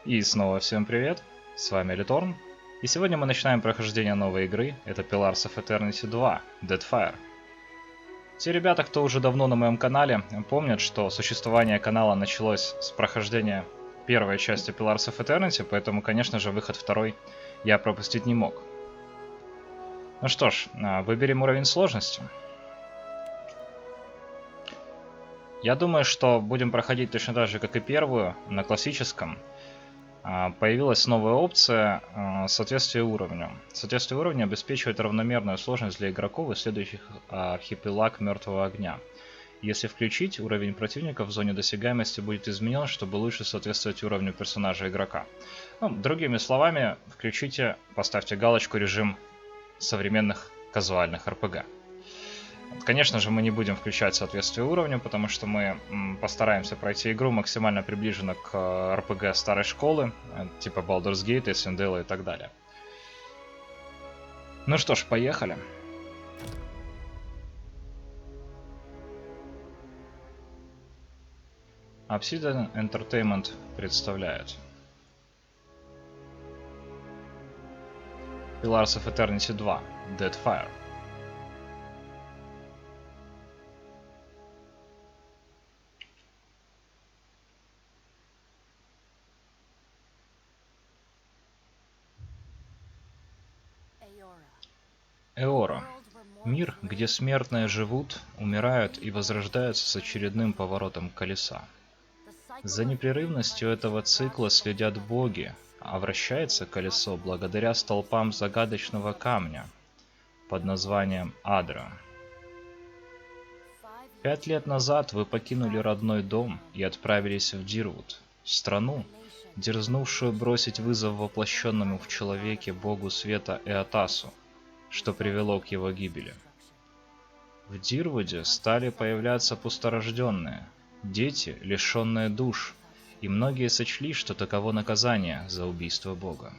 И снова всем привет, с вами Литорн, и сегодня мы начинаем прохождение новой игры, это Pillars of Eternity 2, Deadfire. Те ребята, кто уже давно на моем канале, помнят, что существование канала началось с прохождения первой части Pillars of Eternity, поэтому, конечно же, выход второй я пропустить не мог. Ну что ж, выберем уровень сложности. Я думаю, что будем проходить точно так же, как и первую, на классическом. Появилась новая опция соответствие уровню. Соответствие уровня обеспечивает равномерную сложность для игроков, исследующих архипелаг Мертвого Огня. Если включить, уровень противников в зоне досягаемости будет изменен, чтобы лучше соответствовать уровню персонажа игрока. Ну, другими словами, включите, поставьте галочку режим современных казуальных RPG. Конечно же, мы не будем включать соответствие уровню, потому что мы постараемся пройти игру максимально приближенно к RPG старой школы, типа Baldur's Gate, SNDL и так далее. Ну что ж, поехали. Obsidian Entertainment представляет Pillars of Eternity 2, Deadfire. Эора. Мир, где смертные живут, умирают и возрождаются с очередным поворотом колеса. За непрерывностью этого цикла следят боги, а вращается колесо благодаря столпам загадочного камня под названием Адра. 5 лет назад вы покинули родной дом и отправились в Дирвуд, страну, дерзнувшую бросить вызов воплощенному в человеке богу света Эотасу, что привело к его гибели. В Дирвуде стали появляться пусторожденные, дети, лишенные душ, и многие сочли, что таково наказание за убийство бога.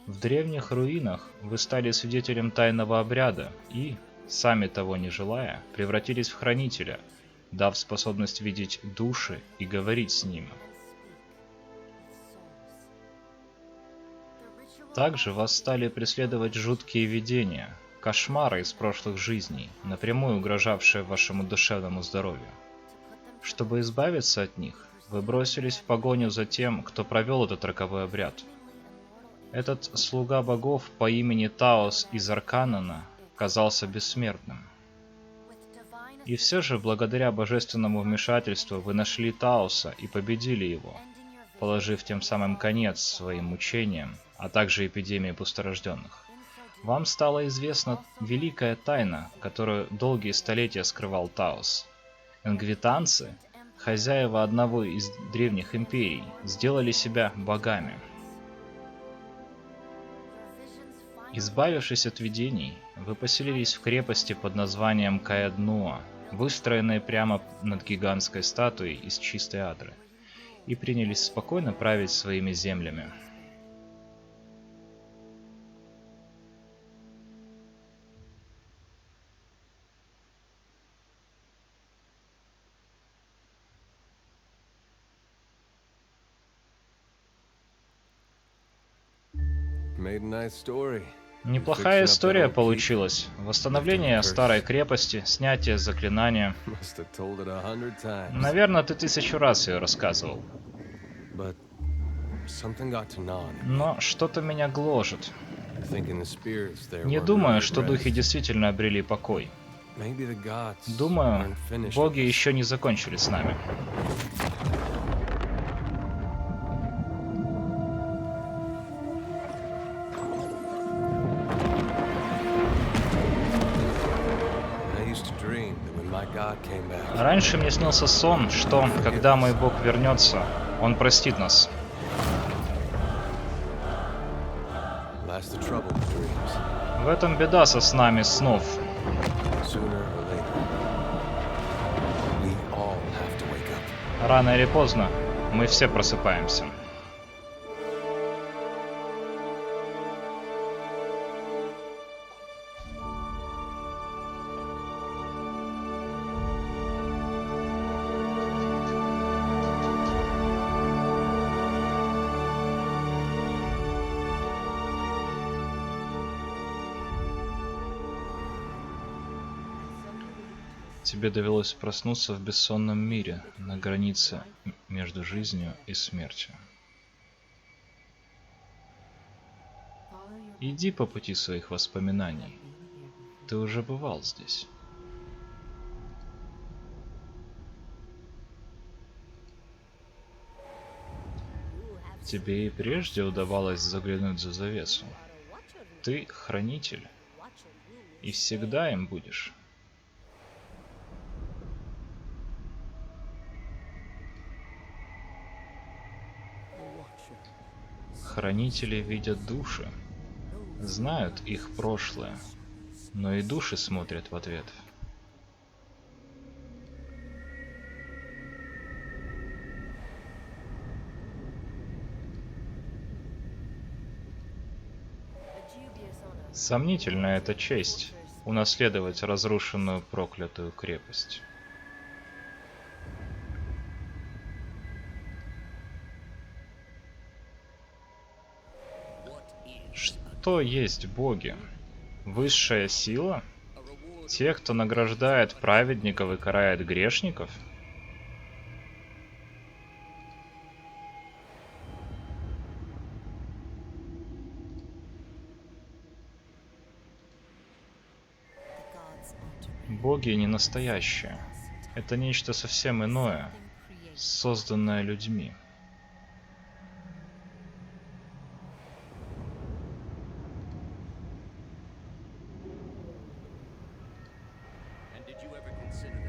В древних руинах вы стали свидетелем тайного обряда и, сами того не желая, превратились в хранителя, дав способность видеть души и говорить с ними. Также вас стали преследовать жуткие видения, кошмары из прошлых жизней, напрямую угрожавшие вашему душевному здоровью. Чтобы избавиться от них, вы бросились в погоню за тем, кто провел этот роковой обряд. Этот слуга богов по имени Таос из Арканана казался бессмертным. И все же, благодаря божественному вмешательству, вы нашли Таоса и победили его, положив тем самым конец своим мучениям, а также эпидемии пусторожденных. Вам стала известна великая тайна, которую долгие столетия скрывал Таос. Ингвитанцы, хозяева одного из древних империй, сделали себя богами. Избавившись от видений, вы поселились в крепости под названием Каэднуа, выстроенной прямо над гигантской статуей из чистой адры, и принялись спокойно править своими землями. Неплохая история получилась. Восстановление старой крепости, снятие заклинания. Наверное, ты 1000 раз ее рассказывал. Но что-то меня гложет. Не думаю, что духи действительно обрели покой. Думаю, боги еще не закончили с нами. Раньше мне снился сон, что, когда мой бог вернется, он простит нас. В этом беда со снами снов. Рано или поздно мы все просыпаемся. Тебе довелось проснуться в бессонном мире, на границе между жизнью и смертью. Иди по пути своих воспоминаний. Ты уже бывал здесь. Тебе и прежде удавалось заглянуть за завесу. Ты хранитель, и всегда им будешь. Хранители видят души, знают их прошлое, но и души смотрят в ответ. Сомнительная эта честь — унаследовать разрушенную проклятую крепость. Что есть боги? Высшая сила? Те, кто награждает праведников и карает грешников? Боги не настоящие. Это нечто совсем иное, созданное людьми.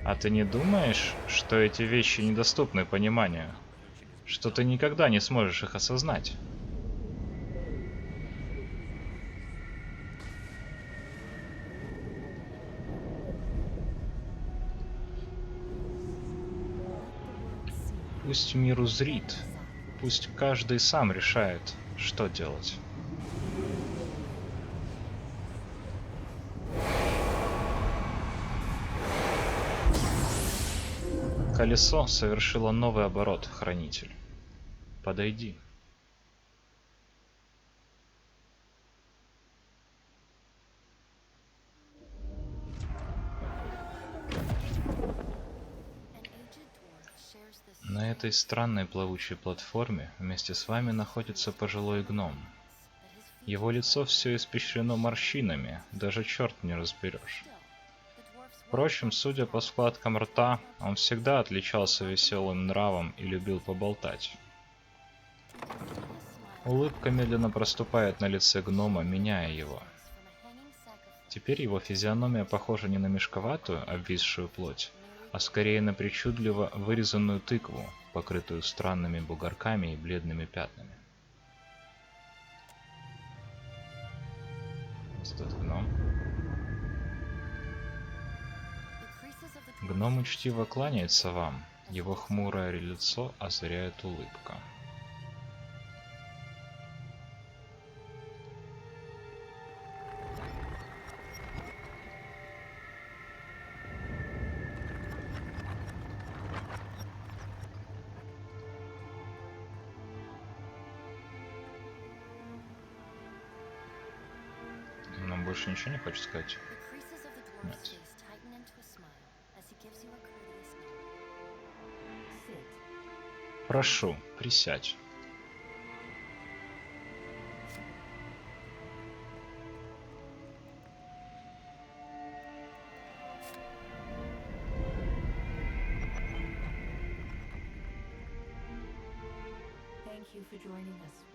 А ты не думаешь, что эти вещи недоступны пониманию? Что ты никогда не сможешь их осознать? Пусть мир узрит, пусть каждый сам решает, что делать. Колесо совершило новый оборот, хранитель. Подойди. На этой странной плавучей платформе вместе с вами находится пожилой гном. Его лицо все испещрено морщинами, даже черт не разберешь. Впрочем, судя по складкам рта, он всегда отличался веселым нравом и любил поболтать. Улыбка медленно проступает на лице гнома, меняя его. Теперь его физиономия похожа не на мешковатую, обвисшую плоть, а скорее на причудливо вырезанную тыкву, покрытую странными бугорками и бледными пятнами. Этот гном. Гном учтиво кланяется вам, его хмурое лицо озаряет улыбка. Нам больше ничего не хочет сказать? Нет. Прошу, присядь.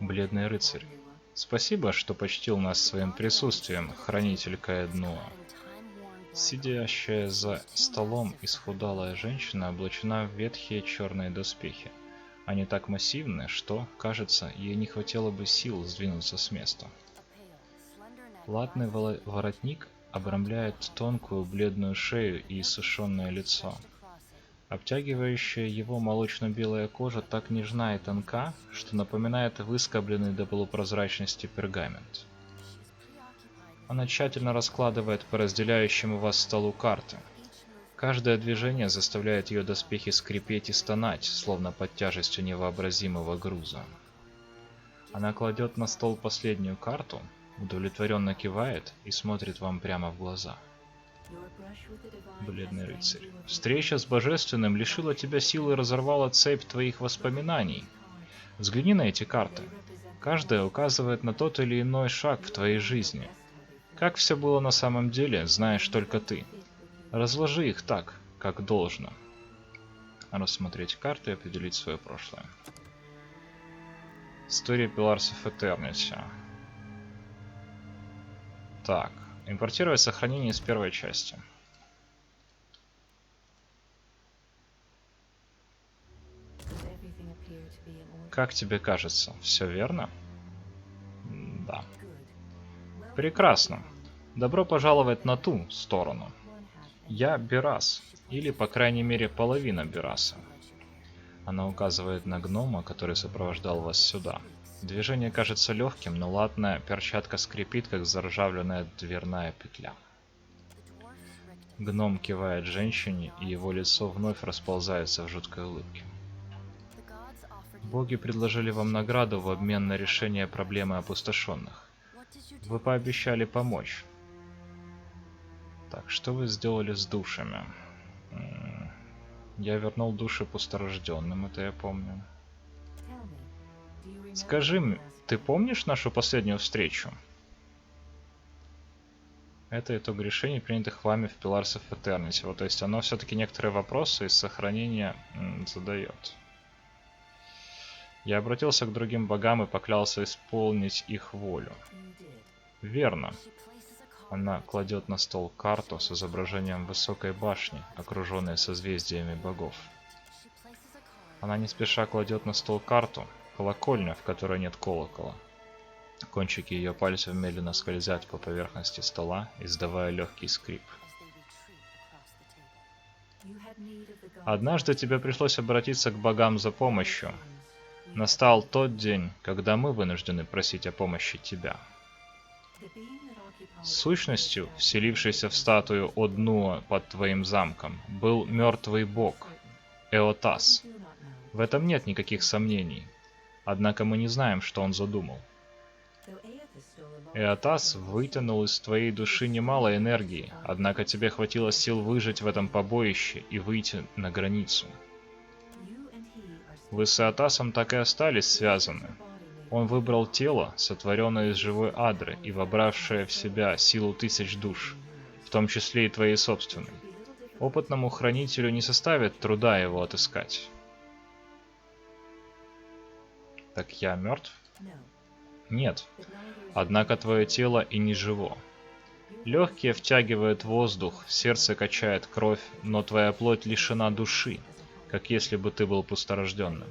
Бледный рыцарь, спасибо, что почтил нас своим присутствием, хранитель Каэднуа. Сидящая за столом исхудалая женщина облачена в ветхие черные доспехи. Они так массивны, что, кажется, ей не хватило бы сил сдвинуться с места. Латный воротник обрамляет тонкую бледную шею и иссушенное лицо. Обтягивающая его молочно-белая кожа так нежна и тонка, что напоминает выскобленный до полупрозрачности пергамент. Она тщательно раскладывает по разделяющему вас столу карты. Каждое движение заставляет ее доспехи скрипеть и стонать, словно под тяжестью невообразимого груза. Она кладет на стол последнюю карту, удовлетворенно кивает и смотрит вам прямо в глаза. Бледный рыцарь. Встреча с Божественным лишила тебя силы и разорвала цепь твоих воспоминаний. Взгляни на эти карты. Каждая указывает на тот или иной шаг в твоей жизни. Как все было на самом деле, знаешь только ты. Разложи их так, как должно. Рассмотреть карты и определить свое прошлое. История Pillars of Eternity. Так, импортировать сохранение из первой части. Как тебе кажется, все верно? Да. Прекрасно. Добро пожаловать на ту сторону. Я Берас, или по крайней мере половина Бераса. Она указывает на гнома, который сопровождал вас сюда. Движение кажется легким, но латная перчатка скрипит, как заржавленная дверная петля. Гном кивает женщине, и его лицо вновь расползается в жуткой улыбке. Боги предложили вам награду в обмен на решение проблемы опустошенных. Вы пообещали помочь. Так, что вы сделали с душами? Я вернул души пусторожденным, это я помню. Скажи, ты помнишь нашу последнюю встречу? Это итог решений, принятых вами в Pillars of Eternity. Вот, то есть оно все-таки некоторые вопросы из сохранения задает. Я обратился к другим богам и поклялся исполнить их волю. Верно. Она кладет на стол карту с изображением высокой башни, окруженной созвездиями богов. Она не спеша кладет на стол карту, колокольня, в которой нет колокола. Кончики ее пальцев медленно скользят по поверхности стола, издавая легкий скрип. Однажды тебе пришлось обратиться к богам за помощью. Настал тот день, когда мы вынуждены просить о помощи тебя. Сущностью, вселившейся в статую Однуа под твоим замком, был мертвый бог, Эотас. В этом нет никаких сомнений. Однако мы не знаем, что он задумал. Эотас вытянул из твоей души немало энергии, однако тебе хватило сил выжить в этом побоище и выйти на границу. Вы с Эотасом так и остались связаны. Он выбрал тело, сотворенное из живой адры и вобравшее в себя силу тысяч душ, в том числе и твоей собственной. Опытному хранителю не составит труда его отыскать. Так я мертв? Нет. Однако твое тело и не живо. Легкие втягивают воздух, сердце качает кровь, но твоя плоть лишена души, как если бы ты был пусторожденным.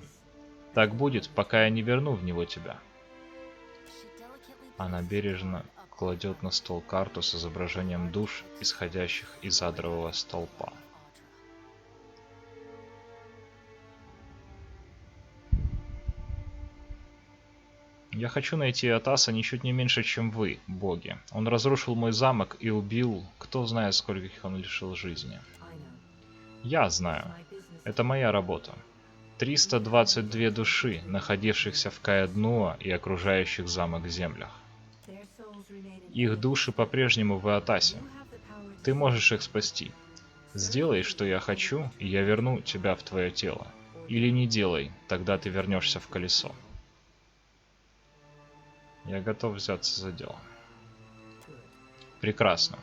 Так будет, пока я не верну в него тебя. Она бережно кладет на стол карту с изображением душ, исходящих из адрового столпа. Я хочу найти Атаса ничуть не меньше, чем вы, боги. Он разрушил мой замок и убил, кто знает, скольких он лишил жизни. Я знаю. Это моя работа. 322 души, находившихся в Каэднуа и окружающих замок землях. Их души по-прежнему в Эотасе. Ты можешь их спасти. Сделай, что я хочу, и я верну тебя в твое тело. Или не делай, тогда ты вернешься в колесо. Я готов взяться за дело. Прекрасно.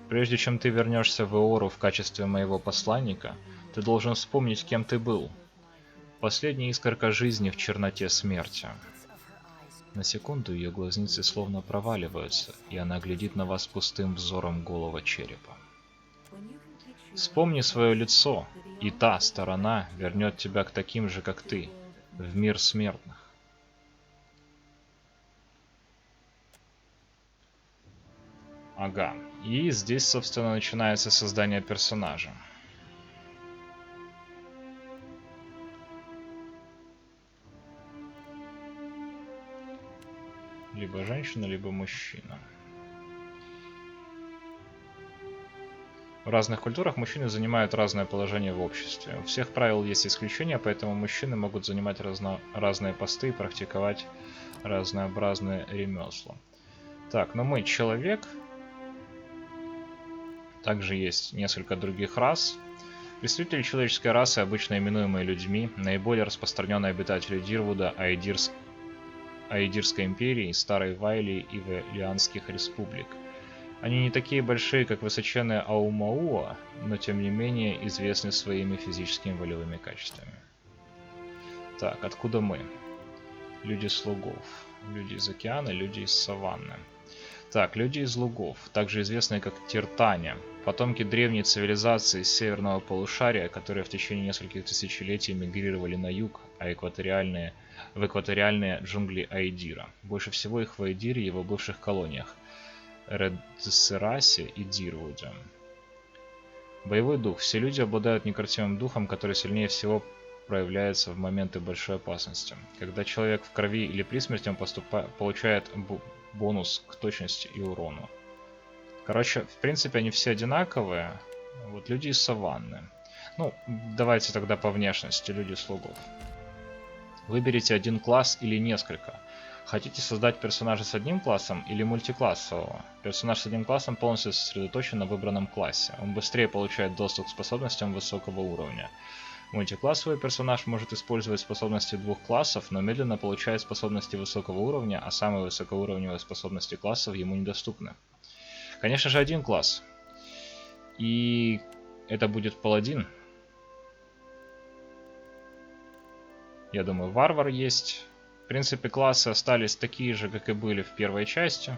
Прежде чем ты вернешься в Эору в качестве моего посланника, ты должен вспомнить, кем ты был. Последняя искорка жизни в черноте смерти. На секунду ее глазницы словно проваливаются, и она глядит на вас пустым взором голого черепа. Вспомни свое лицо, и та сторона вернет тебя к таким же, как ты, в мир смертных. Ага, и здесь, собственно, начинается создание персонажа. Либо женщина, либо мужчина. В разных культурах мужчины занимают разное положение в обществе. У всех правил есть исключения, поэтому мужчины могут занимать разные посты и практиковать разнообразные ремесла. Так, но мы человек. Также есть несколько других рас. Представители человеческой расы, обычно именуемые людьми, наиболее распространенные обитатели Дирвуда, Аидирской империи, Старой Вайлии и Вэлианских республик. Они не такие большие, как высоченные Аумауа, но тем не менее известны своими физическими волевыми качествами. Так, откуда мы? Люди с лугов. Люди из океана, люди из саванны. Так, люди из лугов, также известные как Тиртане, потомки древней цивилизации северного полушария, которые в течение нескольких тысячелетий мигрировали на юг, а в экваториальные джунгли Аидира. Больше всего их в Аидире и его бывших колониях Редсерасе и Дирвуде. Боевой дух. Все люди обладают некротимым духом, который сильнее всего проявляется в моменты большой опасности. Когда человек в крови или при смерти, он получает бонус к точности и урону. Короче, в принципе, они все одинаковые. Вот люди из саванны. Ну, давайте тогда по внешности, люди слугов. Выберите один класс или несколько. Хотите создать персонажа с одним классом или мультиклассового? Персонаж с одним классом полностью сосредоточен на выбранном классе. Он быстрее получает доступ к способностям высокого уровня. Мультиклассовый персонаж может использовать способности двух классов, но медленно получает способности высокого уровня, а самые высокоуровневые способности классов ему недоступны. Конечно же, один класс. И это будет паладин. Я думаю, варвар есть. В принципе, классы остались такие же, как и были в первой части.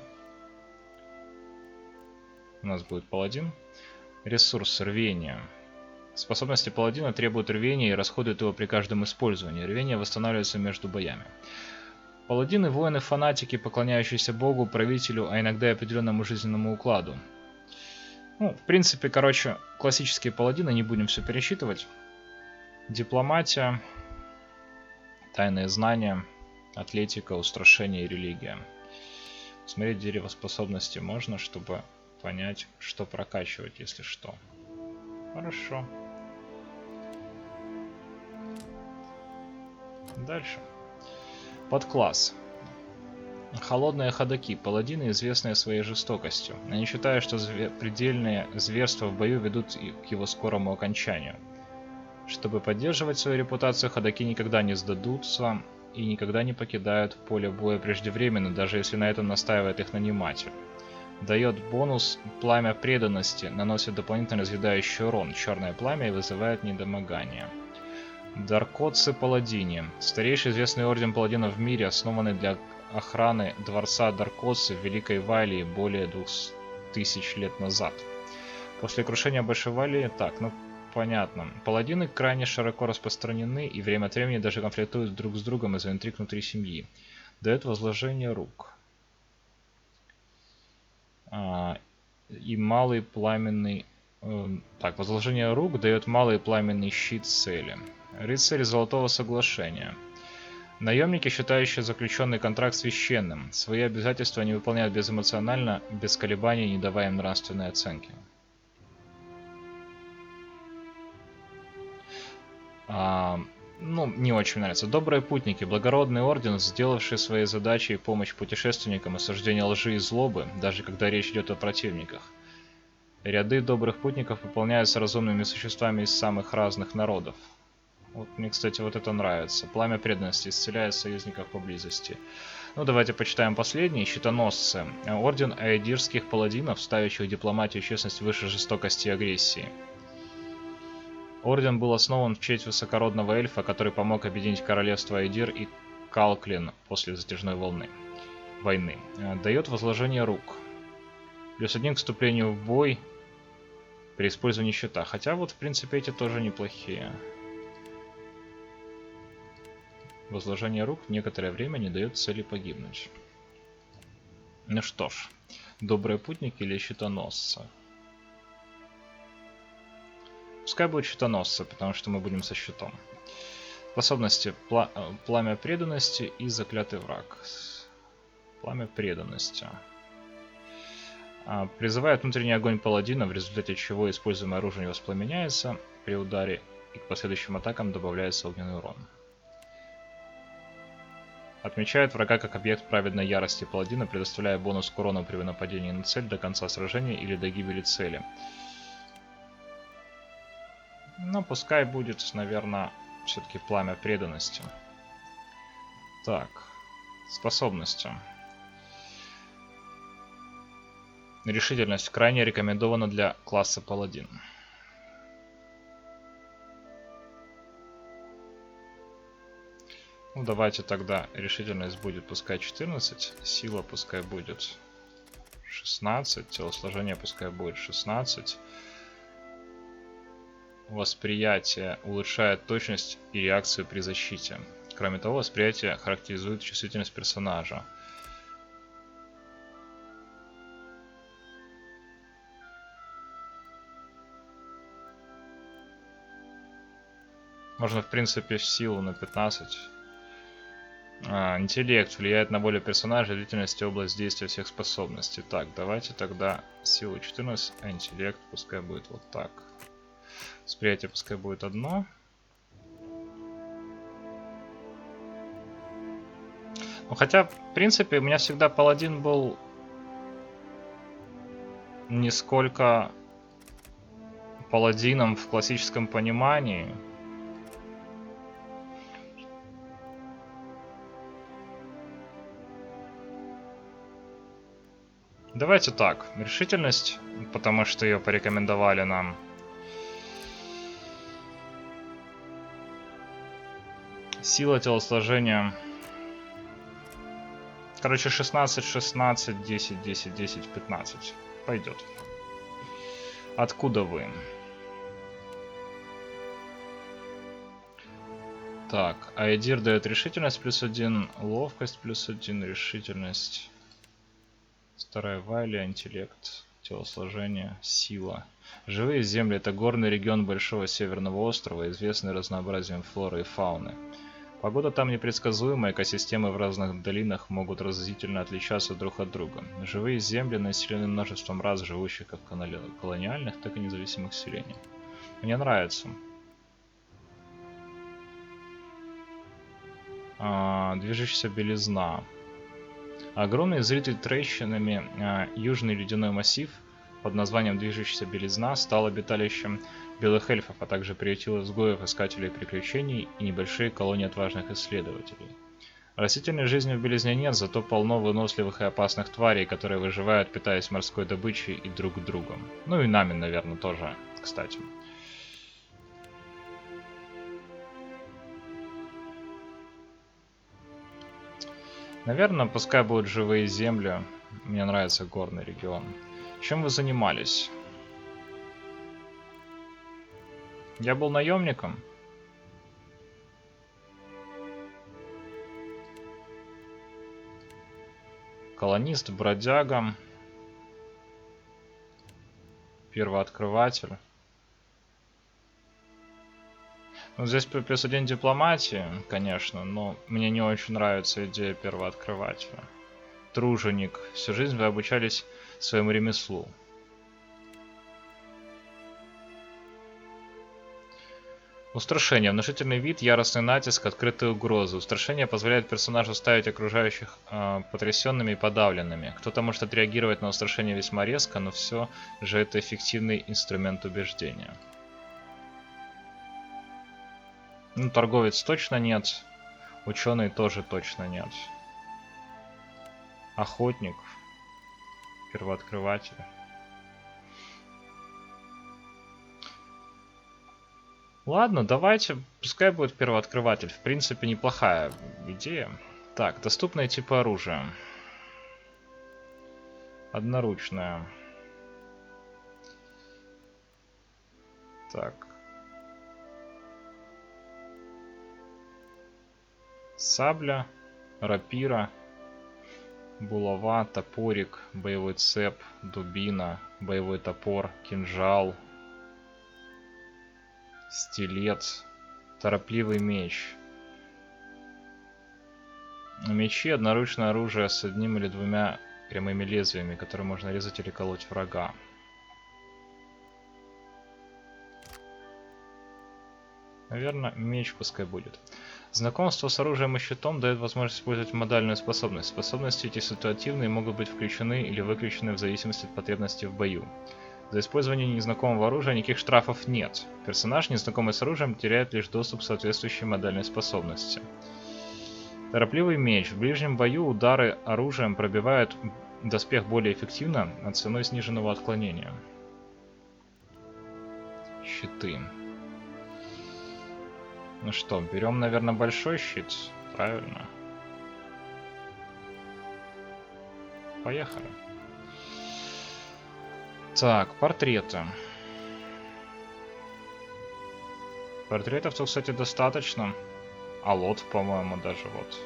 У нас будет паладин. Ресурс рвения. Способности паладина требуют рвения и расходуют его при каждом использовании. Рвение восстанавливается между боями. Паладины – воины-фанатики, поклоняющиеся богу, правителю, а иногда и определенному жизненному укладу. Ну, в принципе, короче, классические паладины, не будем все пересчитывать. Дипломатия, тайные знания, атлетика, устрашение и религия. Смотреть дерево способностей можно, чтобы понять, что прокачивать, если что. Хорошо. Дальше. Подкласс. Холодные ходаки. Паладины, известные своей жестокостью. Они считают, что предельные зверства в бою ведут к его скорому окончанию. Чтобы поддерживать свою репутацию, ходаки никогда не сдадутся и никогда не покидают поле боя преждевременно, даже если на этом настаивает их наниматель. Дает бонус пламя преданности, наносит дополнительный разъедающий урон, черное пламя и вызывает недомогание. Даркотцы Паладини. Старейший известный орден паладинов в мире, основанный для охраны дворца Даркотцы в Великой Валии более 2000 лет назад. После крушения Большой Валии, понятно. Паладины крайне широко распространены и время от времени даже конфликтуют друг с другом из-за интриг внутри семьи. Дает возложение рук. И малый пламенный... возложение рук дает малый пламенный щит цели. Рыцари Золотого Соглашения. Наемники, считающие заключенный контракт священным. Свои обязательства они выполняют безэмоционально, без колебаний, не давая им нравственной оценки. Не очень нравится. Добрые путники. Благородный орден, сделавший своей задачей помощь путешественникам, осуждение лжи и злобы, даже когда речь идет о противниках. Ряды добрых путников выполняются разумными существами из самых разных народов. Вот мне, кстати, вот это нравится. Пламя преданности исцеляет союзников поблизости. Давайте почитаем последний. Щитоносцы. Орден аидирских паладинов, ставящих дипломатию и честность выше жестокости и агрессии. Орден был основан в честь высокородного эльфа, который помог объединить королевство Аидир и Калклин после затяжной войны. Дает возложение рук. +1 к вступлению в бой при использовании щита. Хотя в принципе эти тоже неплохие. Возложение рук некоторое время не дает цели погибнуть. Ну что ж, добрые путники или щитоносцы? Пускай будет щитоносцы, потому что мы будем со щитом. Способности пламя преданности и заклятый враг. Пламя преданности. Призывает внутренний огонь паладина, в результате чего используемое оружие не воспламеняется при ударе и к последующим атакам добавляется огненный урон. Отмечает врага как объект праведной ярости паладина, предоставляя бонус к урону при нападении на цель до конца сражения или до гибели цели. Но пускай будет, наверное, все-таки пламя преданности. Так, способности. Решительность крайне рекомендована для класса паладин. Ну, давайте тогда решительность будет пускай 14, сила пускай будет 16, телосложение пускай будет 16. Восприятие улучшает точность и реакцию при защите. Кроме того, восприятие характеризует чувствительность персонажа. Можно, в принципе, в силу на 15. Интеллект влияет на волю персонажа, длительность и область действия всех способностей. Так, давайте тогда силу 14, а интеллект пускай будет вот так. Восприятие пускай будет одно. Ну, хотя, в принципе, у меня всегда паладин был не сколько паладином в классическом понимании. Давайте так, решительность, потому что ее порекомендовали нам. Сила, телосложения. Короче, 16, 16, 10, 10, 10, 15. Пойдет. Откуда вы? Так, Айдир дает решительность +1, ловкость +1, решительность. Вторая Вайлия, интеллект, телосложение, сила. Живые земли — это горный регион Большого Северного острова, известный разнообразием флоры и фауны. Погода там непредсказуемая, экосистемы в разных долинах могут разительно отличаться друг от друга. Живые земли населены множеством рас, живущих как колониальных, так и независимых селений. Мне нравится. Движущаяся белизна. Огромный изрытый трещинами южный ледяной массив под названием Движущаяся белизна стал обиталищем белых эльфов, а также приютил изгоев, искателей приключений и небольшие колонии отважных исследователей. Растительной жизни в белизне нет, зато полно выносливых и опасных тварей, которые выживают, питаясь морской добычей и друг другом. Ну и нами, наверное, тоже, кстати. Наверное, пускай будут живые земли. Мне нравится горный регион. Чем вы занимались? Я был наемником. Колонист, бродяга. Первооткрыватель. Ну, здесь +1 дипломатии, конечно, но мне не очень нравится идея первооткрывателя. Труженик. Всю жизнь вы обучались своему ремеслу. Устрашение. Внушительный вид, яростный натиск, открытые угрозы. Устрашение позволяет персонажу ставить окружающих потрясенными и подавленными. Кто-то может отреагировать на устрашение весьма резко, но все же это эффективный инструмент убеждения. Ну, торговец точно нет. Ученый тоже точно нет. Охотник. Первооткрыватель. Ладно, давайте, пускай будет первооткрыватель. В принципе, неплохая идея. Так, доступные типы оружия. Одноручная. Так. Сабля, рапира, булава, топорик, боевой цеп, дубина, боевой топор, кинжал, стилет, торопливый меч. Мечи — одноручное оружие с одним или двумя прямыми лезвиями, которые можно резать или колоть врага. Наверное, меч пускай будет. Знакомство с оружием и щитом дает возможность использовать модальную способность. Способности эти ситуативные, могут быть включены или выключены в зависимости от потребностей в бою. За использование незнакомого оружия никаких штрафов нет. Персонаж, незнакомый с оружием, теряет лишь доступ к соответствующей модельной способности. Торопливый меч. В ближнем бою удары оружием пробивают доспех более эффективно, а ценой сниженного отклонения. Щиты. Ну что, берем, наверное, большой щит. Правильно. Поехали. Так, портреты. Портретов-то, кстати, достаточно. А лот, по-моему, даже вот.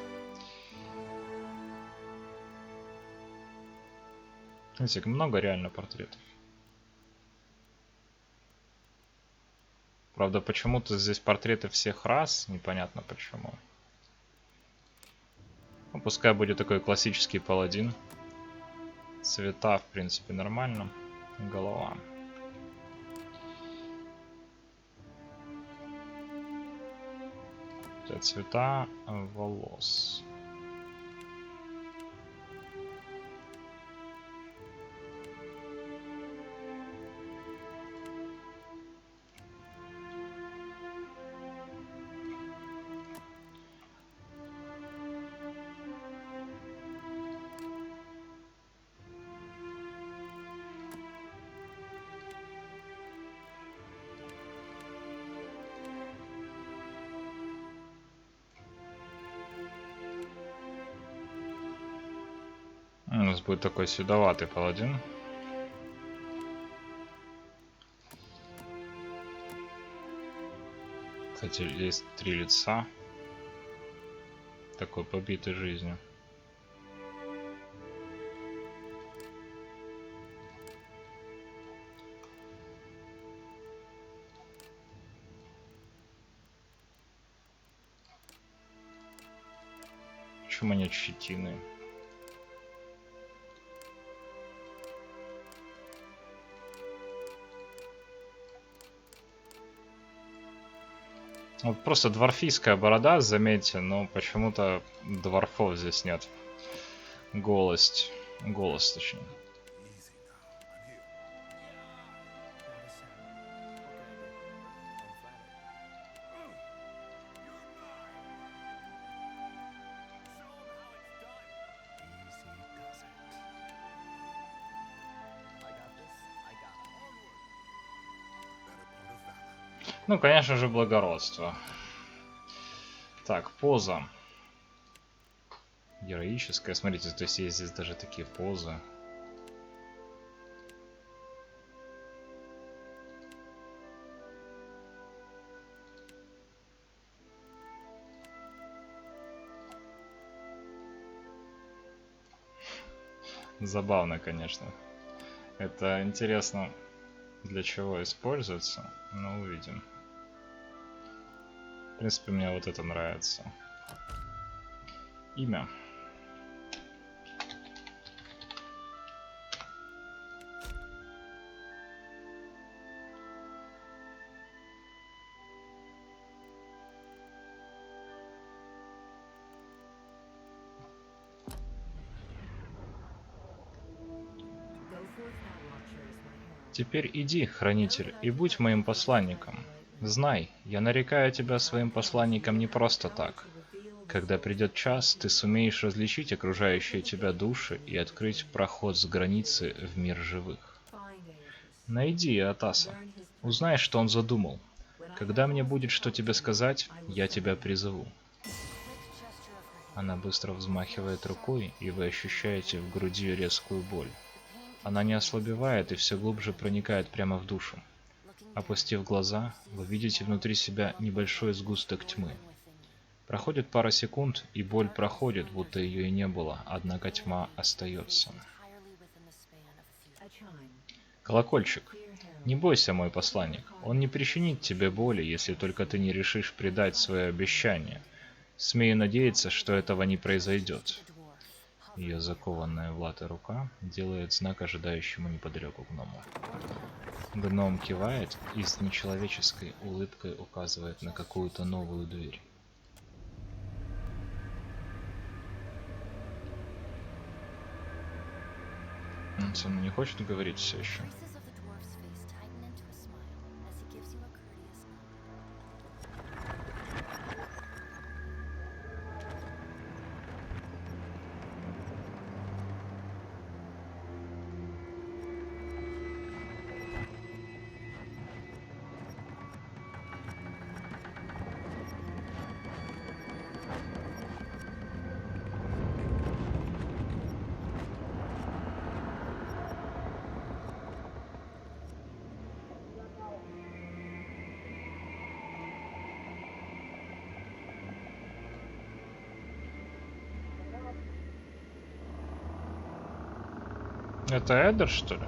Видите, много реально портретов. Правда, почему-то здесь портреты всех рас, непонятно почему. Ну, пускай будет такой классический паладин. Цвета, в принципе, нормально. Голова. Это цвета волос. У нас будет такой седоватый паладин. Кстати, есть 3 лица. Такой побитой жизнью. Почему нет щетины? Вот просто дворфийская борода, заметьте, но почему-то дворфов здесь нет. Голос, точнее. Ну, конечно же, благородство. Так, поза. Героическая. Смотрите, то есть есть здесь даже такие позы. Забавно, конечно. Это интересно, для чего используется, но увидим. В принципе, мне вот это нравится. Имя. Теперь иди, хранитель, и будь моим посланником. Знай, я нарекаю тебя своим посланником не просто так. Когда придет час, ты сумеешь различить окружающие тебя души и открыть проход с границы в мир живых. Найди Атаса. Узнай, что он задумал. Когда мне будет что тебе сказать, я тебя призову. Она быстро взмахивает рукой, и вы ощущаете в груди резкую боль. Она не ослабевает и все глубже проникает прямо в душу. Опустив глаза, вы видите внутри себя небольшой сгусток тьмы. Проходит пара секунд, и боль проходит, будто ее и не было, однако тьма остается. Колокольчик. Не бойся, мой посланник. Он не причинит тебе боли, если только ты не решишь предать свое обещание. Смею надеяться, что этого не произойдет. Ее закованная в латы рука делает знак ожидающему неподалеку гному. Гном кивает и с нечеловеческой улыбкой указывает на какую-то новую дверь. Он не хочет говорить все еще. Это Эдер, что ли?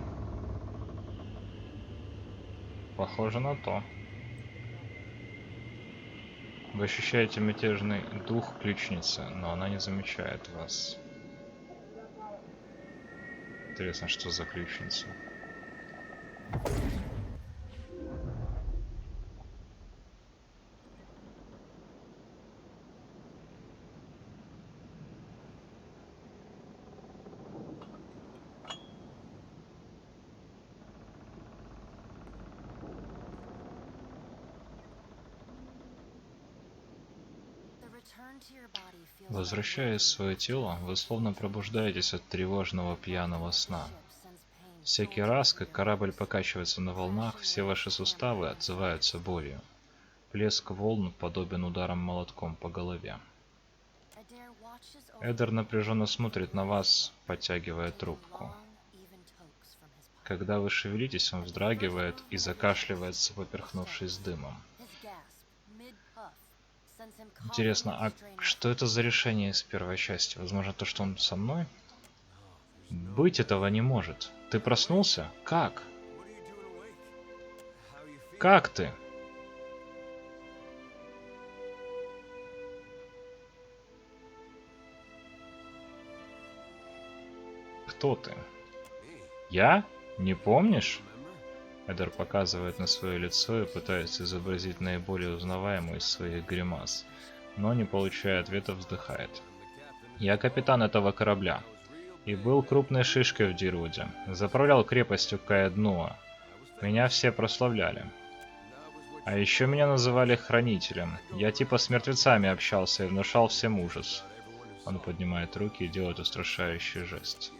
Похоже на то. Вы ощущаете мятежный дух ключницы, но она не замечает вас. Интересно, что за ключница? Возвращаясь в свое тело, вы словно пробуждаетесь от тревожного пьяного сна. Всякий раз, как корабль покачивается на волнах, все ваши суставы отзываются болью. Плеск волн подобен ударам молотком по голове. Эдер напряженно смотрит на вас, подтягивая трубку. Когда вы шевелитесь, он вздрагивает и закашливается, поперхнувшись дымом. Интересно, а что это за решение из первой части? Возможно, то, что он со мной? Быть этого не может. Ты проснулся? Как? Как ты? Кто ты? Я? Не помнишь? Эдер показывает на свое лицо и пытается изобразить наиболее узнаваемую из своих гримас, но, не получая ответа, вздыхает. Я капитан этого корабля и был крупной шишкой в Дирвуде. Заправлял крепостью Каэднуа. Меня все прославляли. А еще меня называли Хранителем. Я типа с мертвецами общался и внушал всем ужас. Он поднимает руки и делает устрашающий жест.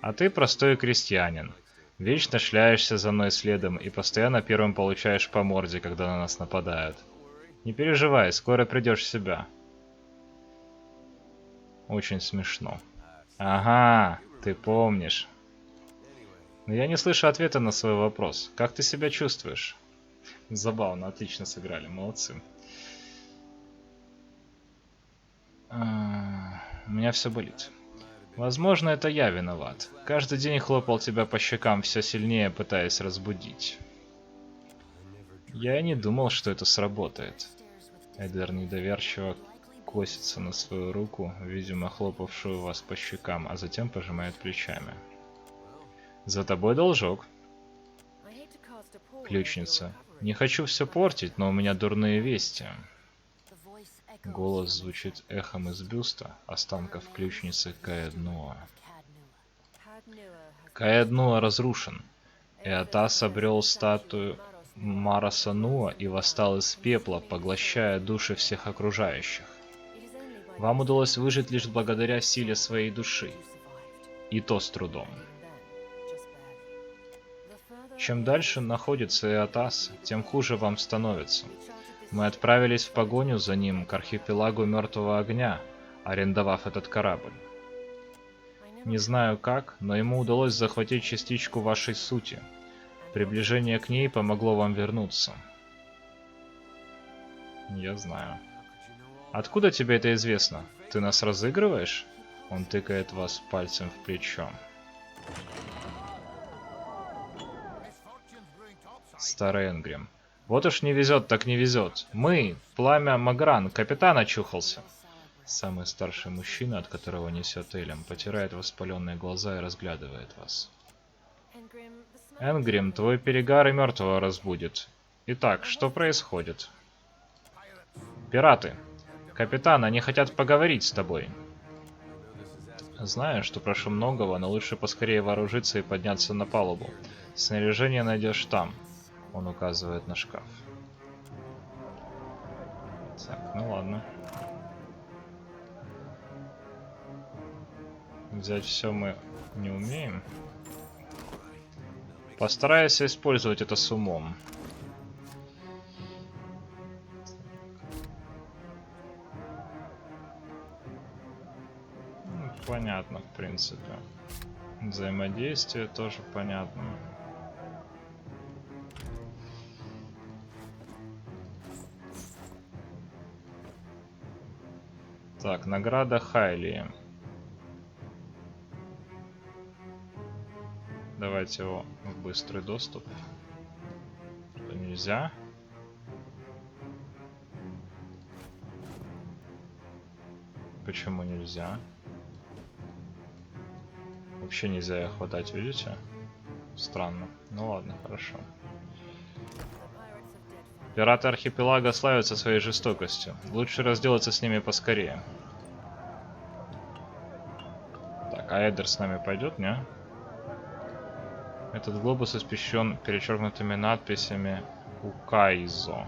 А ты простой крестьянин. Вечно шляешься за мной следом и постоянно первым получаешь по морде, когда на нас нападают. Не переживай, скоро придешь в себя. Очень смешно. Ага, ты помнишь. Но я не слышу ответа на свой вопрос. Как ты себя чувствуешь? Забавно, отлично сыграли, молодцы. У меня все болит. Возможно, это я виноват. Каждый день хлопал тебя по щекам все сильнее, пытаясь разбудить. Я и не думал, что это сработает. Эдер недоверчиво косится на свою руку, видимо, хлопавшую вас по щекам, а затем пожимает плечами. За тобой должок. Ключница. Не хочу все портить, но у меня дурные вести. Голос звучит эхом из бюста, останков ключницы Каэднуа. Каэднуа разрушен. Эотас обрел статую Мараса Нуа и восстал из пепла, поглощая души всех окружающих. Вам удалось выжить лишь благодаря силе своей души. И то с трудом. Чем дальше находится Эотас, тем хуже вам становится. Мы отправились в погоню за ним к архипелагу Мертвого Огня, арендовав этот корабль. Не знаю как, но ему удалось захватить частичку вашей сути. Приближение к ней помогло вам вернуться. Я знаю. Откуда тебе это известно? Ты нас разыгрываешь? Он тыкает вас пальцем в плечо. Старый Энгрим. Вот уж не везет, так не везет. Мы, пламя Магран, капитан очухался. Самый старший мужчина, от которого несет Элем, потирает воспаленные глаза и разглядывает вас. Энгрим, твой перегар и мертвого разбудит. Итак, что происходит? Пираты. Капитан, они хотят поговорить с тобой. Знаю, что прошу многого, но лучше поскорее вооружиться и подняться на палубу. Снаряжение найдешь там. Он указывает на шкаф. Так, ну ладно. Взять все мы не умеем. Постараюсь использовать это с умом. Ну, понятно, в принципе. Взаимодействие тоже понятно. Так, награда Хайли. Давайте его в быстрый доступ. Что нельзя. Почему нельзя? Вообще нельзя их хватать, видите? Странно. Ну ладно, хорошо. Пираты архипелага славятся своей жестокостью. Лучше разделаться с ними поскорее. Так, а Эдер с нами пойдет, не? Этот глобус испещрен перечеркнутыми надписями Укайзо.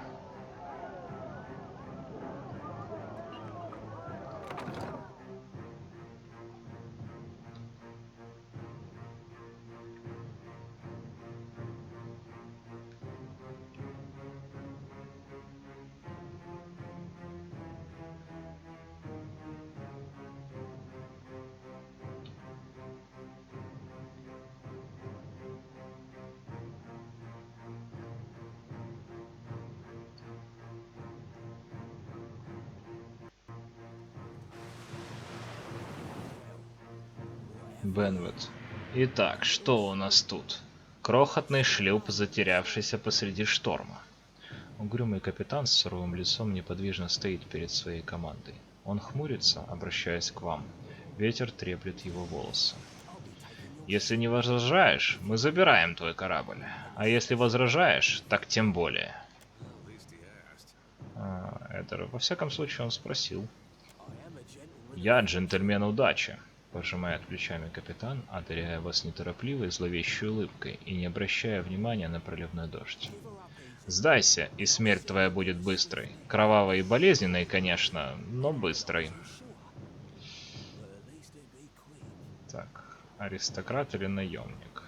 Бенвет. Итак, что у нас тут? Крохотный шлюп, затерявшийся посреди шторма. Угрюмый капитан с суровым лицом неподвижно стоит перед своей командой. Он хмурится, обращаясь к вам. Ветер треплет его волосы. Если не возражаешь, мы забираем твой корабль. А если возражаешь, так тем более. Это, во всяком случае, он спросил. Я джентльмен удачи. Пожимает плечами капитан, одаряя вас неторопливой зловещей улыбкой и не обращая внимания на проливной дождь. Сдайся, и смерть твоя будет быстрой. Кровавой и болезненной, конечно, но быстрой. Так, аристократ или наемник?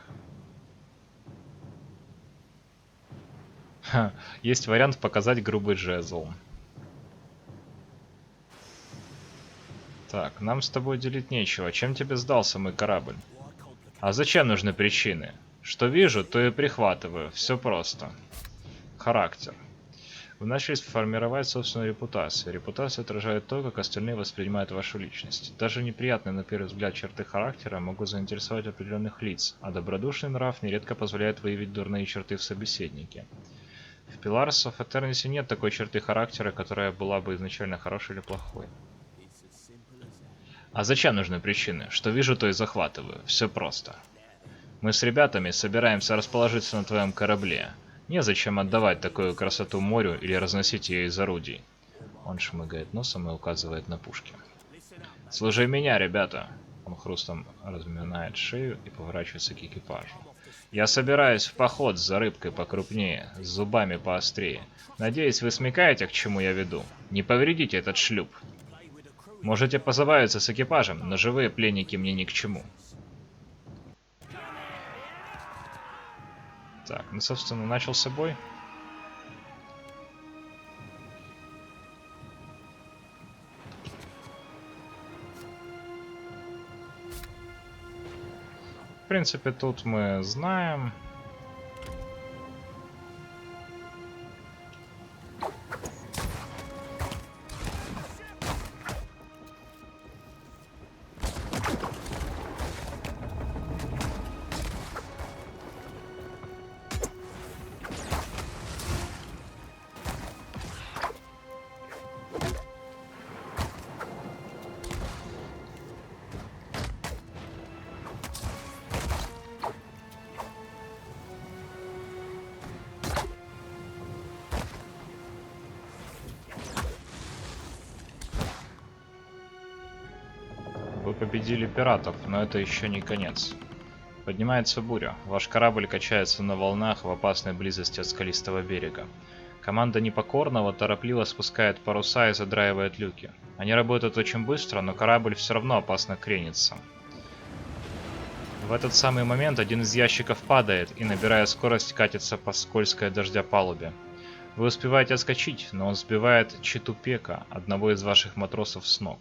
Ха, есть вариант показать грубый жезл. Так, нам с тобой делить нечего. Чем тебе сдался мой корабль? А зачем нужны причины? Что вижу, то и прихватываю. Все просто. Характер. Вы начали формировать собственную репутацию. Репутация отражает то, как остальные воспринимают вашу личность. Даже неприятные на первый взгляд черты характера могут заинтересовать определенных лиц, а добродушный нрав нередко позволяет выявить дурные черты в собеседнике. В Pillars of Eternity нет такой черты характера, которая была бы изначально хорошей или плохой. А зачем нужны причины? Что вижу, то и захватываю. Все просто. Мы с ребятами собираемся расположиться на твоем корабле. Незачем отдавать такую красоту морю или разносить ее из орудий. Он шмыгает носом и указывает на пушки. Служи меня, ребята. Он хрустом разминает шею и поворачивается к экипажу. Я собираюсь в поход за рыбкой покрупнее, с зубами поострее. Надеюсь, вы смекаете, к чему я веду. Не повредите этот шлюп. Можете позабавиться с экипажем, но живые пленники мне ни к чему. Так, ну, собственно, начался бой. В принципе, тут мы знаем. Вы победили пиратов, но это еще не конец. Поднимается буря. Ваш корабль качается на волнах в опасной близости от скалистого берега. Команда Непокорного торопливо спускает паруса и задраивает люки. Они работают очень быстро, но корабль все равно опасно кренится. В этот самый момент один из ящиков падает и, набирая скорость, катится по скользкой от дождя палубе. Вы успеваете отскочить, но он сбивает Читупека, одного из ваших матросов, с ног.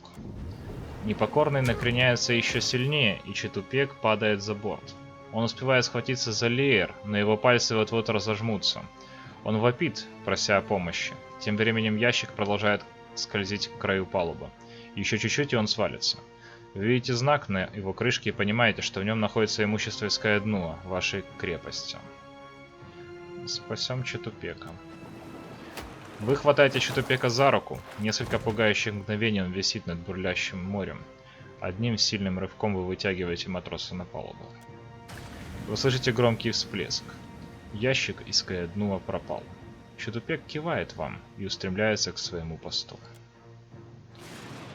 Непокорный накреняется еще сильнее, и Читупек падает за борт. Он успевает схватиться за леер, но его пальцы вот-вот разожмутся. Он вопит, прося о помощи. Тем временем ящик продолжает скользить к краю палубы. Еще чуть-чуть, и он свалится. Вы видите знак на его крышке и понимаете, что в нем находится имущество Искаэднуа, вашей крепости. Спасем Четупека. Вы хватаете Четупека за руку. Несколько пугающих мгновений он висит над бурлящим морем. Одним сильным рывком вы вытягиваете матроса на палубу. Вы слышите громкий всплеск. Ящик Искаэднуа пропал. Четупек кивает вам и устремляется к своему посту.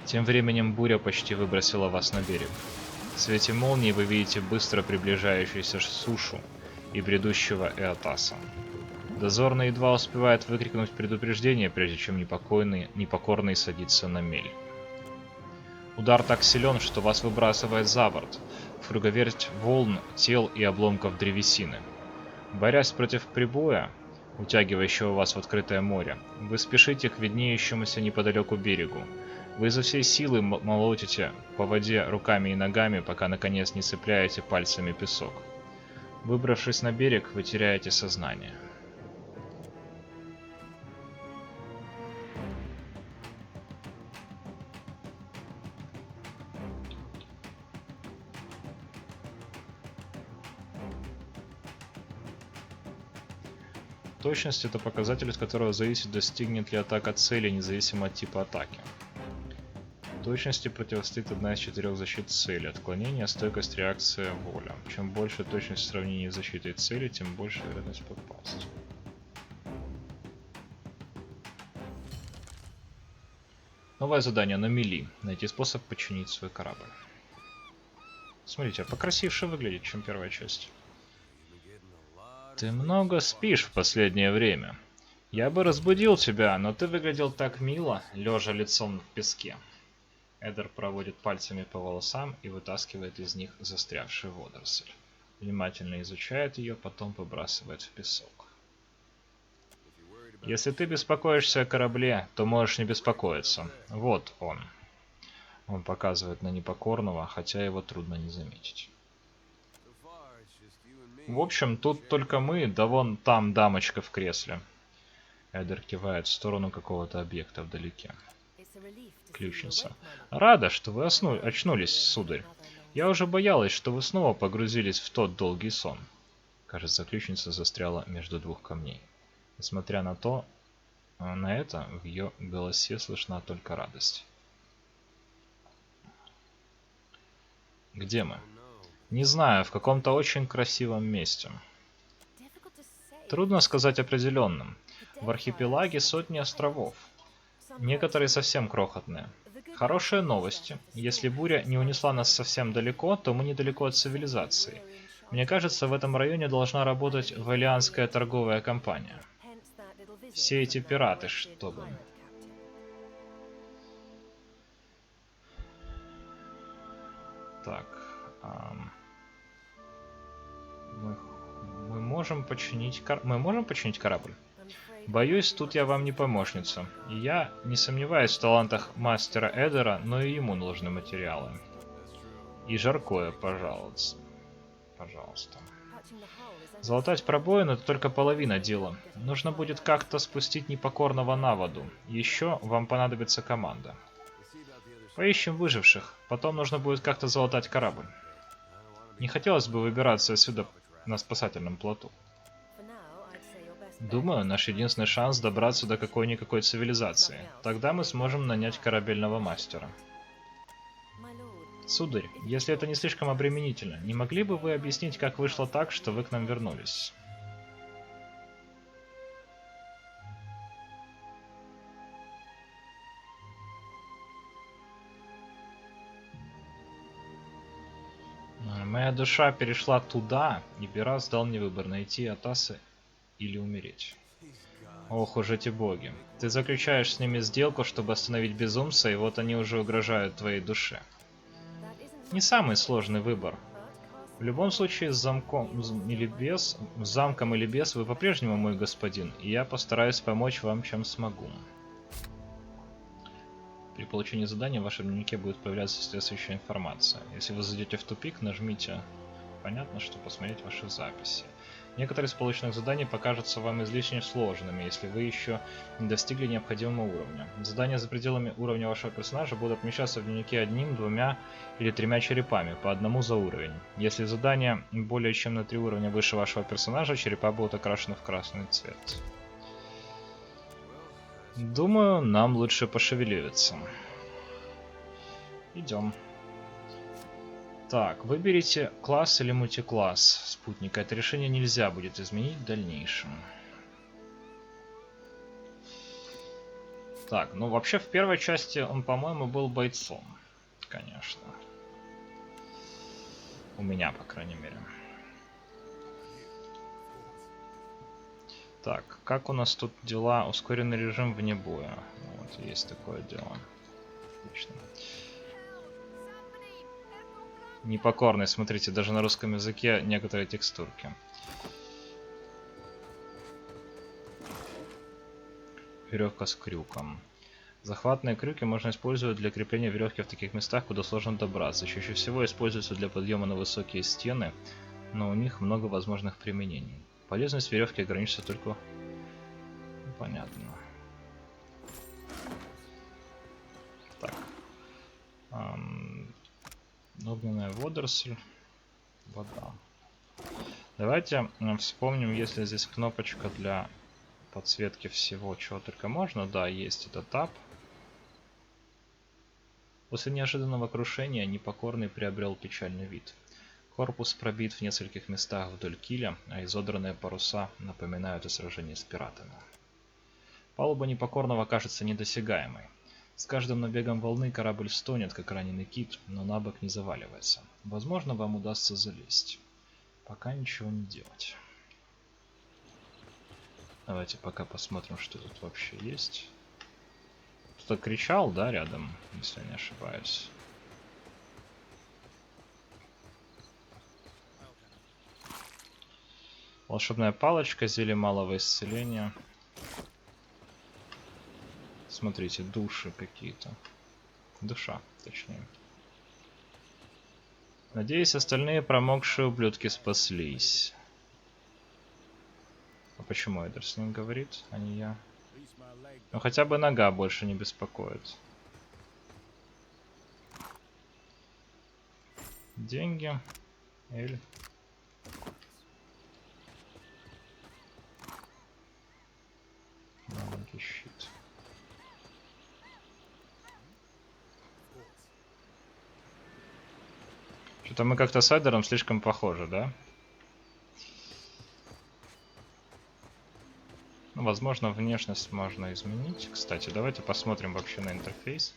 Тем временем буря почти выбросила вас на берег. В свете молнии вы видите быстро приближающуюся сушу и бредущего Эотаса. Дозорный едва успевает выкрикнуть предупреждение, прежде чем непокорный садится на мель. Удар так силен, что вас выбрасывает за борт, в круговерть волн, тел и обломков древесины. Борясь против прибоя, утягивающего вас в открытое море, вы спешите к виднеющемуся неподалеку берегу. Вы изо всей силы молотите по воде руками и ногами, пока наконец не цепляете пальцами песок. Выбравшись на берег, вы теряете сознание. Точность — это показатель, от которого зависит, достигнет ли атака цели, независимо от типа атаки. Точности противостоит одна из 4 защит цели: отклонение, стойкость, реакция, воля. Чем больше точность в сравнении с защитой цели, тем больше вероятность попасть. Новое задание на мели. Найти способ починить свой корабль. Смотрите, покрасивше выглядит, чем первая часть. Ты много спишь в последнее время. Я бы разбудил тебя, но ты выглядел так мило, лежа лицом в песке. Эдер проводит пальцами по волосам и вытаскивает из них застрявшую водоросль. Внимательно изучает ее, потом выбрасывает в песок. Если ты беспокоишься о корабле, то можешь не беспокоиться. Вот он. Он показывает на непокорного, хотя его трудно не заметить. В общем, тут только мы, да вон там дамочка в кресле. Эдер кивает в сторону какого-то объекта вдалеке. Ключница. Рада, что вы очнулись, сударь. Я уже боялась, что вы снова погрузились в тот долгий сон. Кажется, ключница застряла между двух камней. Несмотря на это, в ее голосе слышна только радость. Где мы? Не знаю, в каком-то очень красивом месте. Трудно сказать определенным. В архипелаге сотни островов. Некоторые совсем крохотные. Хорошие новости. Если буря не унесла нас совсем далеко, то мы недалеко от цивилизации. Мне кажется, в этом районе должна работать валианская торговая компания. Все эти пираты, чтобы... Так... Мы можем починить корабль? Боюсь, тут я вам не помощница. И я не сомневаюсь в талантах мастера Эдера, но и ему нужны материалы. И жаркое, пожалуйста. Залатать пробоины — это только половина дела. Нужно будет как-то спустить непокорного на воду. Еще вам понадобится команда. Поищем выживших. Потом нужно будет как-то залатать корабль. Не хотелось бы выбираться отсюда на спасательном плоту. Думаю, наш единственный шанс добраться до какой-никакой цивилизации. Тогда мы сможем нанять корабельного мастера. Сударь, если это не слишком обременительно, не могли бы вы объяснить, как вышло так, что вы к нам вернулись? Моя душа перешла туда, и Берас дал мне выбор: найти Атаса или умереть. Ох уж эти боги. Ты заключаешь с ними сделку, чтобы остановить безумца, и вот они уже угрожают твоей душе. Не самый сложный выбор. В любом случае, с замком или без, вы по-прежнему мой господин, и я постараюсь помочь вам, чем смогу. При получении задания в вашем дневнике будет появляться соответствующая информация. Если вы зайдете в тупик, нажмите «Понятно, что посмотреть ваши записи». Некоторые из полученных заданий покажутся вам излишне сложными, если вы еще не достигли необходимого уровня. Задания за пределами уровня вашего персонажа будут отмечаться в дневнике одним, двумя или тремя черепами, по одному за уровень. Если задание более чем на 3 уровня выше вашего персонажа, черепа будут окрашены в красный цвет. Думаю, нам лучше пошевеливаться. Идем. Так, выберите класс или мультикласс спутника. Это решение нельзя будет изменить в дальнейшем. Так, ну вообще в первой части он, по-моему, был бойцом. Конечно. У меня, по крайней мере. Так, как у нас тут дела? Ускоренный режим вне боя. Вот, есть такое дело. Отлично. Непокорный, смотрите, даже на русском языке некоторые текстурки. Веревка с крюком. Захватные крюки можно использовать для крепления веревки в таких местах, куда сложно добраться. Чаще всего используются для подъема на высокие стены, но у них много возможных применений. Полезность веревки ограничится только... Понятно. Так. Огненная водоросль. Вода. Давайте вспомним, если здесь кнопочка для подсветки всего, чего только можно. Да, есть это тап. После неожиданного крушения непокорный приобрел печальный вид. Корпус пробит в нескольких местах вдоль киля, а изодранные паруса напоминают о сражении с пиратами. Палуба непокорного кажется недосягаемой. С каждым набегом волны корабль стонет, как раненый кит, но на бок не заваливается. Возможно, вам удастся залезть. Пока ничего не делать. Давайте пока посмотрим, что тут вообще есть. Кто-то кричал, да, рядом, если не ошибаюсь. Волшебная палочка, зелье малого исцеления. Смотрите, души какие-то. Душа, точнее. Надеюсь, остальные промокшие ублюдки спаслись. А почему Эдер с ним говорит, а не я? Ну хотя бы нога больше не беспокоит. Деньги. Эль. Маленький щит. Что-то мы как-то с Эдером слишком похожи, да? Ну, возможно, внешность можно изменить. Кстати, давайте посмотрим вообще на интерфейс.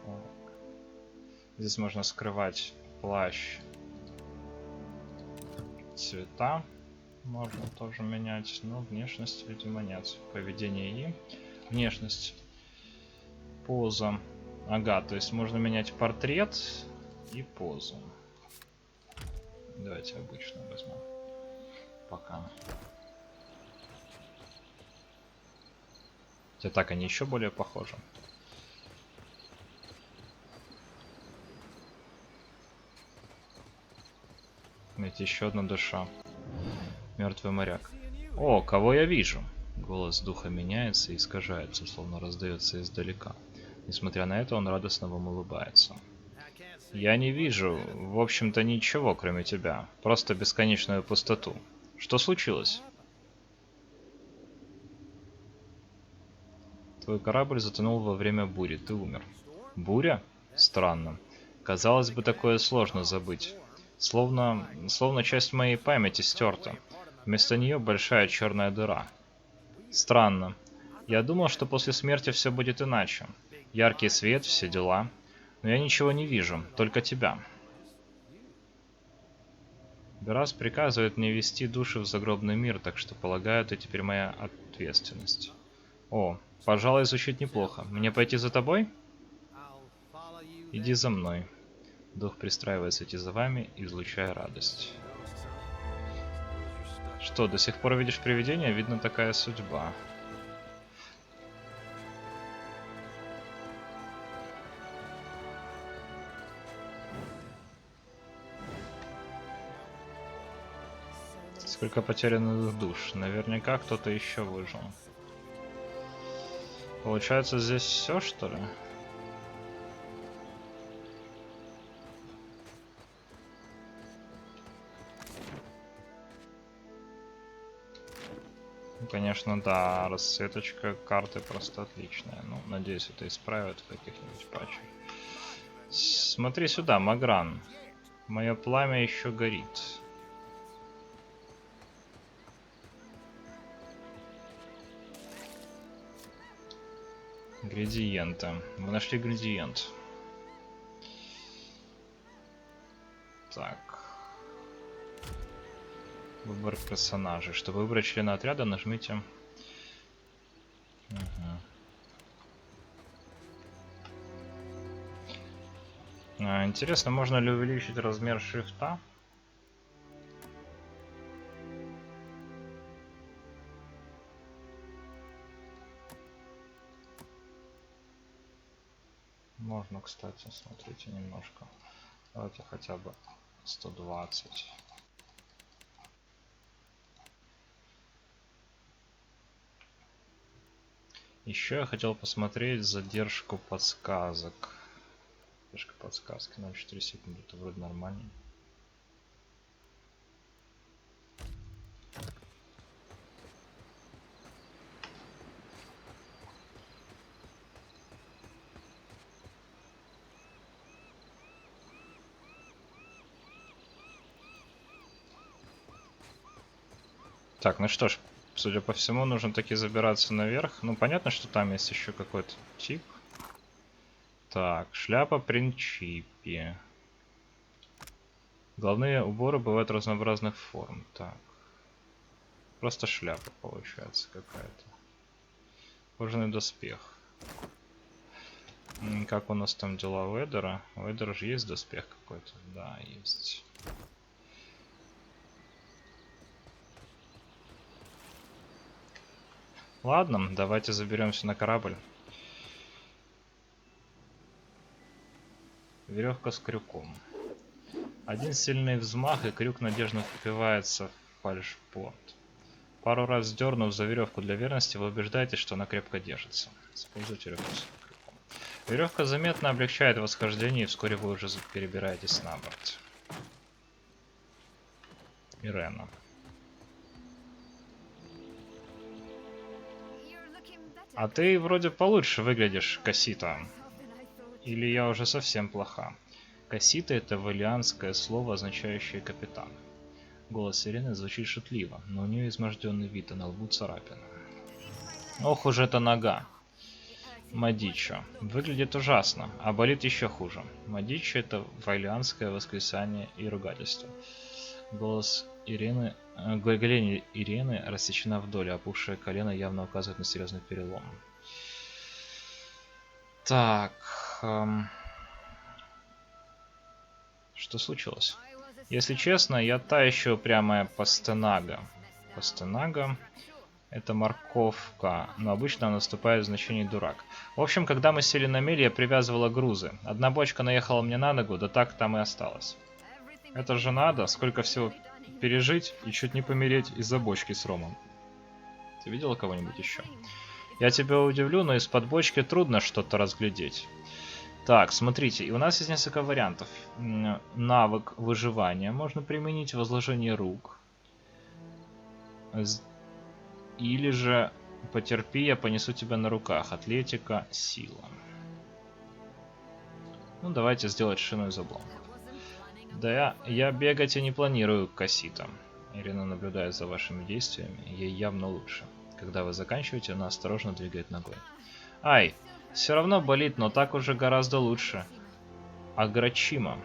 Так. Здесь можно скрывать плащ. Цвета можно тоже менять, но внешность, видимо, нет. Поведение И. Внешность. Поза. Ага, то есть можно менять портрет и позу. Давайте обычно возьмем. Пока. Хотя так они еще более похожи. Видите, еще одна душа. Мертвый моряк. О, кого я вижу? Голос духа меняется и искажается, словно раздается издалека. Несмотря на это, он радостно вам улыбается. Я не вижу, в общем-то, ничего, кроме тебя. Просто бесконечную пустоту. Что случилось? Твой корабль затонул во время бури, ты умер. Буря? Странно. Казалось бы, такое сложно забыть. Словно часть моей памяти стерта. Вместо нее большая черная дыра. Странно. Я думал, что после смерти все будет иначе. Яркий свет, все дела. Но я ничего не вижу, только тебя. Берас приказывает мне вести души в загробный мир, так что, полагаю, это теперь моя ответственность. О, пожалуй, звучит неплохо. Мне пойти за тобой? Иди за мной. Дух пристраивается идти за вами, излучая радость. Что, до сих пор видишь привидения? Видно, такая судьба. Сколько потерянных душ. Наверняка кто-то еще выжил. Получается, здесь все, что ли? Ну, конечно, да, расцветочка карты просто отличная. Ну, надеюсь, это исправят в каких-нибудь патчах. Смотри сюда, Магран. Мое пламя еще горит. Градиенты. Мы нашли градиент. Так. Выбор персонажей. Чтобы выбрать члена отряда, нажмите... Интересно, можно ли увеличить размер шрифта? Можно, кстати, смотрите немножко. Давайте хотя бы 120. Еще я хотел посмотреть задержку подсказок. Задержка подсказки 0,4 секунды. Это вроде нормально. Так, ну что ж, судя по всему, нужно таки забираться наверх. Ну, понятно, что там есть еще какой-то тип. Так, шляпа принчипи. Головные уборы бывают разнообразных форм. Так. Просто шляпа получается какая-то. Кожаный доспех. Как у нас там дела у Эдера? У Эдера же есть доспех какой-то. Да, есть. Ладно, давайте заберемся на корабль. Веревка с крюком. Один сильный взмах, и крюк надежно впивается в фальшборд. Пару раз дернув за веревку для верности, вы убеждаетесь, что она крепко держится. Используйте веревку с крюком. Веревка заметно облегчает восхождение, и вскоре вы уже перебираетесь на борт. Ирена. А ты вроде получше выглядишь, Кассита. Или я уже совсем плоха? Кассита — это валианское слово, означающее капитан. Голос Ирены звучит шутливо, но у нее изможденный вид, а на лбу царапина. Ох уж эта нога. Мадичо. Выглядит ужасно, а болит еще хуже. Мадичо — это валианское восклицание и ругательство. Голос Ирены... Голень Ирены рассечена вдоль, а опухшее колено явно указывает на серьезный перелом. Так... Что случилось? Если честно, я та еще упрямая пастенага. Пастенага — это морковка, но обычно она наступает в значении дурак. В общем, когда мы сели на мель, я привязывала грузы. Одна бочка наехала мне на ногу, да так там и осталось. Это же надо, сколько всего пережить и чуть не помереть из-за бочки с ромом. Ты видела кого-нибудь еще? Я тебя удивлю, но из-под бочки трудно что-то разглядеть. Так, смотрите, и у нас есть несколько вариантов. Навык выживания можно применить, возложение рук. Или же потерпи, я понесу тебя на руках. Атлетика, сила. Ну, давайте сделать шину из обломков. Да, я бегать и не планирую, Кассита. Ирина наблюдает за вашими действиями, ей явно лучше. Когда вы заканчиваете, она осторожно двигает ногой. Ай, все равно болит, но так уже гораздо лучше. Аграчима.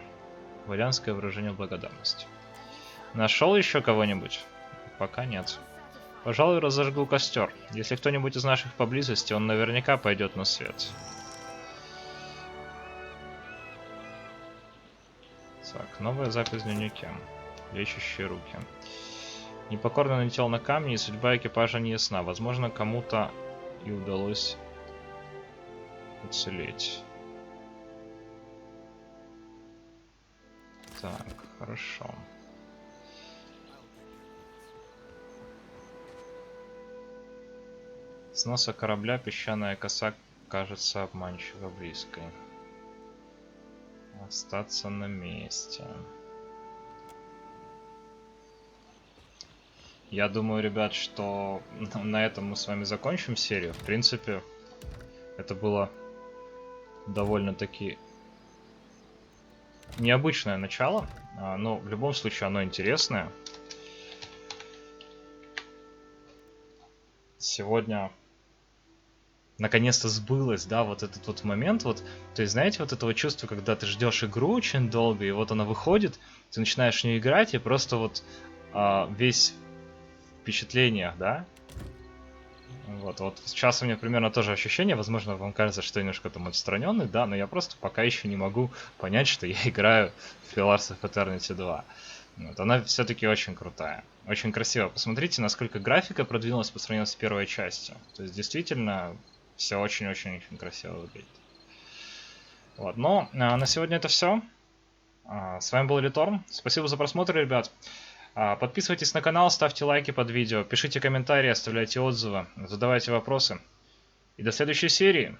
Варианское выражение благодарности. Нашел еще кого-нибудь? Пока нет. Пожалуй, разожгу костер. Если кто-нибудь из наших поблизости, он наверняка пойдет на свет. Так, новая запись в дневнике. Лечащие руки. Непокорно налетел на камни, и судьба экипажа не ясна. Возможно, кому-то и удалось уцелеть. Так, хорошо. С носа корабля песчаная коса кажется обманчиво близкой. Остаться на месте. Я думаю, ребят, что на этом мы с вами закончим серию. В принципе, это было довольно-таки необычное начало, но в любом случае оно интересное. Сегодня наконец-то сбылось, да, вот этот вот момент, вот, то есть, знаете, вот этого чувства, когда ты ждешь игру очень долго, и вот она выходит, ты начинаешь в нее играть, и просто вот весь в впечатлениях, да. Вот сейчас у меня примерно то же ощущение, возможно, вам кажется, что я немножко там отстраненный, да, но я просто пока еще не могу понять, что я играю в Pillars of Eternity 2. Вот, она все-таки очень крутая, очень красиво. Посмотрите, насколько графика продвинулась по сравнению с первой частью. То есть, действительно, все очень-очень-очень красиво выглядит. Вот, но на сегодня это все. С вами был Реторн. Спасибо за просмотр, ребят. Подписывайтесь на канал, ставьте лайки под видео, пишите комментарии, оставляйте отзывы, задавайте вопросы. И до следующей серии.